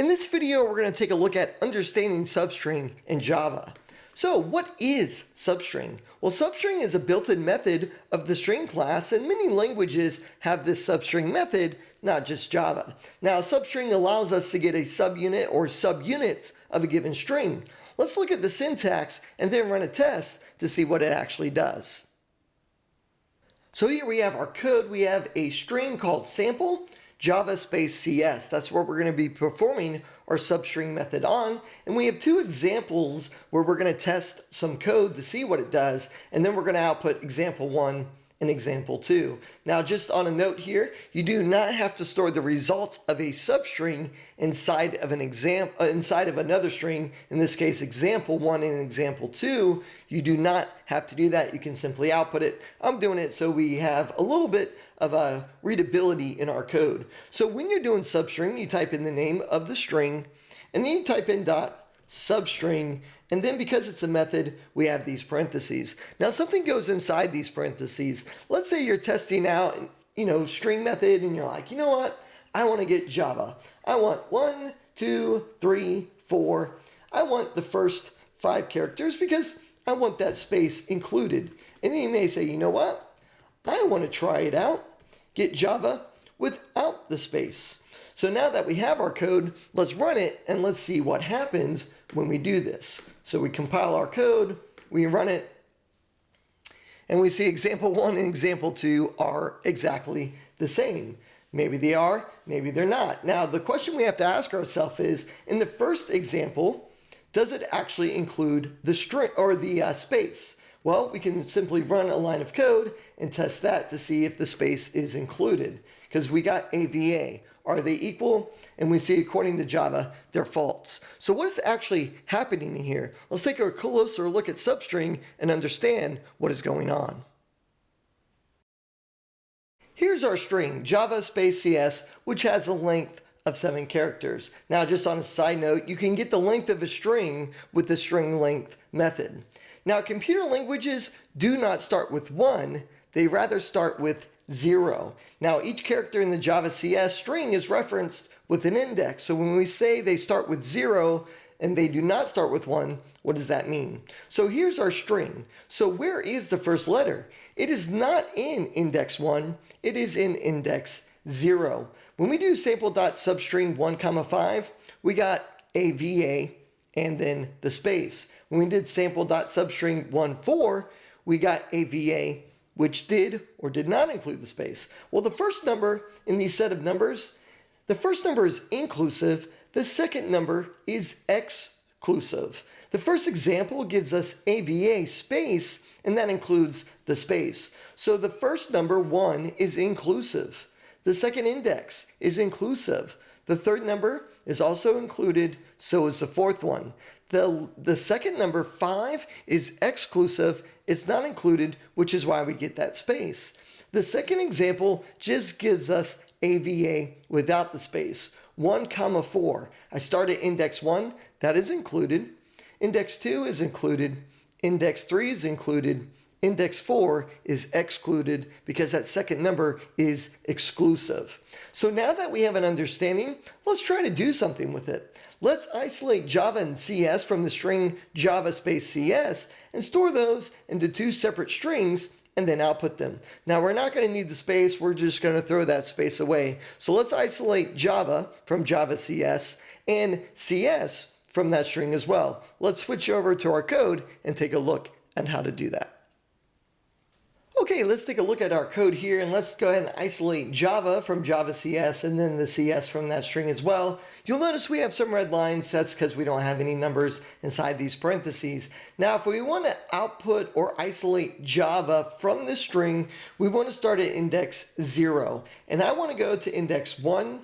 In this video, we're going to take a look at understanding substring in Java. So what is substring? Well, substring is a built-in method of the string class, and many languages have this substring method, not just Java. Now, substring allows us to get a subunit or subunits of a given string. Let's look at the syntax and then run a test to see what it actually does. So here we have our code. We have a string called sample Java space CS. That's where we're going to be performing our substring method on. And we have two examples where we're going to test some code to see what it does. And then we're going to output example 1 and example 2. Now, just on a note here, you do not have to store the results of a substring inside of another string. In this case, example 1 and example 2. You do not have to do that. You can simply output it. I'm doing it so we have a little bit of a readability in our code. So when you're doing substring, you type in the name of the string, and then you type in dot substring, and then because it's a method, we have these parentheses. Now something goes inside these parentheses. Let's say you're testing out, string method, and you're like, you know what? I want to get Java. I want 1, 2, 3, 4. I want the first 5 characters because I want that space included. And then you may say, you know what? I want to try it out. Get Java without the space. So now that we have our code, let's run it and let's see what happens when we do this. So we compile our code, we run it, and we see example 1 and example 2 are exactly the same. Maybe they are, maybe they're not. Now the question we have to ask ourselves is, in the first example, does it actually include the string or the space? Well, we can simply run a line of code and test that to see if the space is included, because we got AVA. Are they equal? And we see, according to Java, they're false. So what is actually happening here? Let's take a closer look at substring and understand what is going on. Here's our string, Java space CS, which has a length of 7 characters. Now, just on a side note, you can get the length of a string with the string length method. Now, computer languages do not start with 1, they rather start with 0. Now, each character in the Java CS string is referenced with an index. So when we say they start with 0 and they do not start with 1, what does that mean? So here's our string. So where is the first letter? It is not in index 1, it is in index 0. When we do sample.substring 1, 5, we got AVA and then the space. When we did sample.substring 1, 4, we got AVA, which did or did not include the space. Well, the first number in these set of numbers, the first number is inclusive, the second number is exclusive. The first example gives us AVA space, and that includes the space. So the first number, 1, is inclusive. The second index is inclusive. The third number is also included, so is the fourth one. The second number, 5, is exclusive. It's not included, which is why we get that space. The second example just gives us AVA without the space. 1, 4. I start at index 1. That is included. Index 2 is included. Index 3 is included. Index 4 is excluded because that second number is exclusive. So now that we have an understanding, let's try to do something with it. Let's isolate Java and CS from the string Java space CS and store those into 2 separate strings and then output them. Now we're not going to need the space, we're just going to throw that space away. So let's isolate Java from Java CS and CS from that string as well. Let's switch over to our code and take a look at how to do that. Okay, let's take a look at our code here, and let's go ahead and isolate Java from Java CS and then the CS from that string as well. You'll notice we have some red lines. That's because we don't have any numbers inside these parentheses. Now, if we want to output or isolate Java from this string, we want to start at index 0. And I want to go to index 1,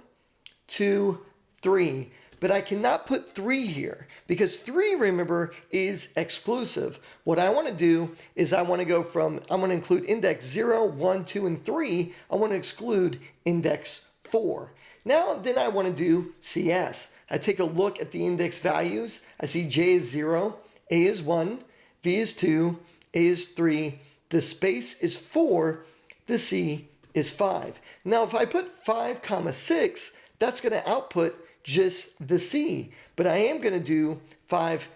2, 3. But I cannot put 3 here because 3, remember, is exclusive. What I want to do is I want to include index 0, 1, 2, and 3. I want to exclude index 4. Now, then I want to do CS. I take a look at the index values. I see J is 0, A is 1, V is 2, A is 3, the space is 4, the C is 5. Now, if I put 5, 6, that's going to output just the C, but I am going to do 5,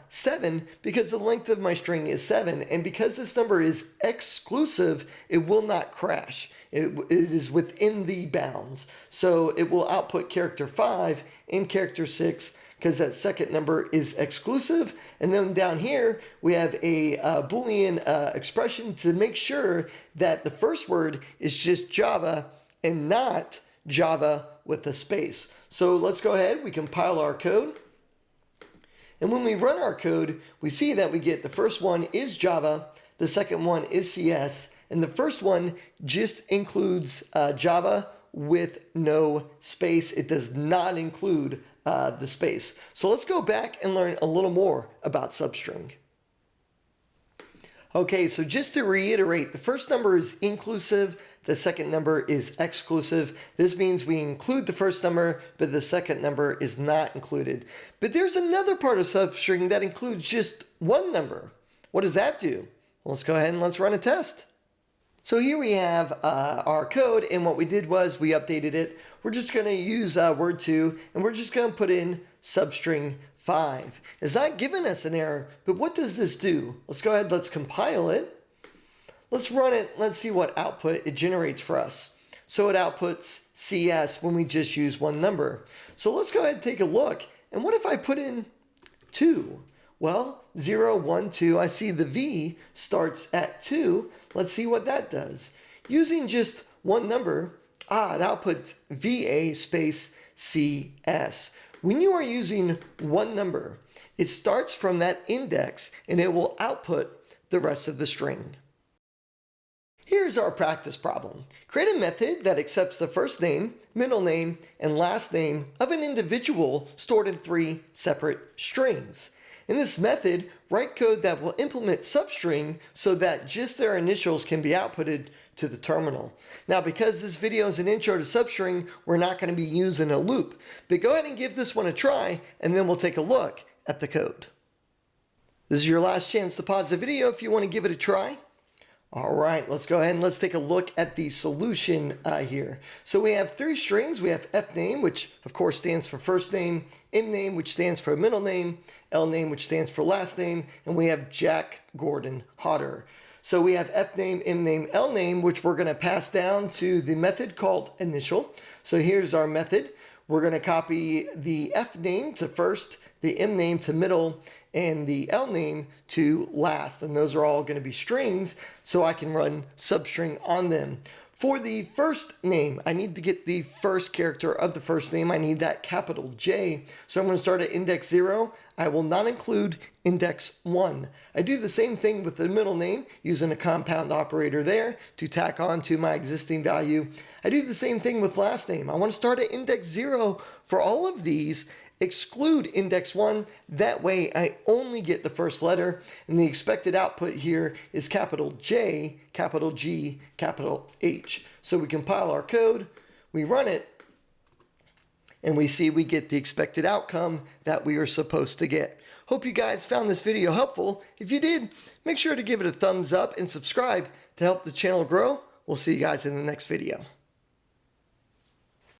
7 because the length of my string is 7, and because this number is exclusive, it will not crash. It is within the bounds. So it will output character 5 and character 6 because that second number is exclusive. And then down here, we have a Boolean expression to make sure that the first word is just Java and not Java with a space. So let's go ahead, we compile our code. And when we run our code, we see that we get the first one is Java, the second one is CS, and the first one just includes Java with no space. It does not include the space. So let's go back and learn a little more about Substring. Okay, so just to reiterate, the first number is inclusive, the second number is exclusive. This means we include the first number, but the second number is not included. But there's another part of Substring that includes just one number. What does that do? Well, let's go ahead and let's run a test. So here we have our code, and what we did was we updated it. We're just going to use word 2, and we're just going to put in substring 5. It's not giving us an error, but what does this do? Let's go ahead, let's compile it. Let's run it, let's see what output it generates for us. So it outputs CS when we just use one number. So let's go ahead and take a look. And what if I put in 2? Well, 0, 1, 2, I see the V starts at 2. Let's see what that does. Using just one number, it outputs VA space CS. When you are using one number, it starts from that index and it will output the rest of the string. Here's our practice problem. Create a method that accepts the first name, middle name, and last name of an individual stored in 3 separate strings. In this method, write code that will implement substring so that just their initials can be outputted to the terminal. Now, because this video is an intro to substring, we're not going to be using a loop. But go ahead and give this one a try, and then we'll take a look at the code. This is your last chance to pause the video if you want to give it a try. All right, let's go ahead and let's take a look at the solution here. So we have 3 strings. We have fname, which of course stands for first name, mname, which stands for middle name, lname, which stands for last name, and we have Jack Gordon Hodder. So we have fname, mname, lname, which we're going to pass down to the method called initial. So here's our method. We're going to copy the fname to first, the mname to middle, and the lname to last. And those are all going to be strings, so I can run substring on them. For the first name, I need to get the first character of the first name. I need that capital J. So I'm going to start at index 0. I will not include index 1. I do the same thing with the middle name, using a compound operator there to tack on to my existing value. I do the same thing with last name. I want to start at index 0 for all of these, exclude index 1. That way I only get the first letter, and the expected output here is capital J, capital G, capital H. So we compile our code, we run it, and we see we get the expected outcome that we are supposed to get. Hope you guys found this video helpful. If you did, make sure to give it a thumbs up and subscribe to help the channel grow. We'll see you guys in the next video.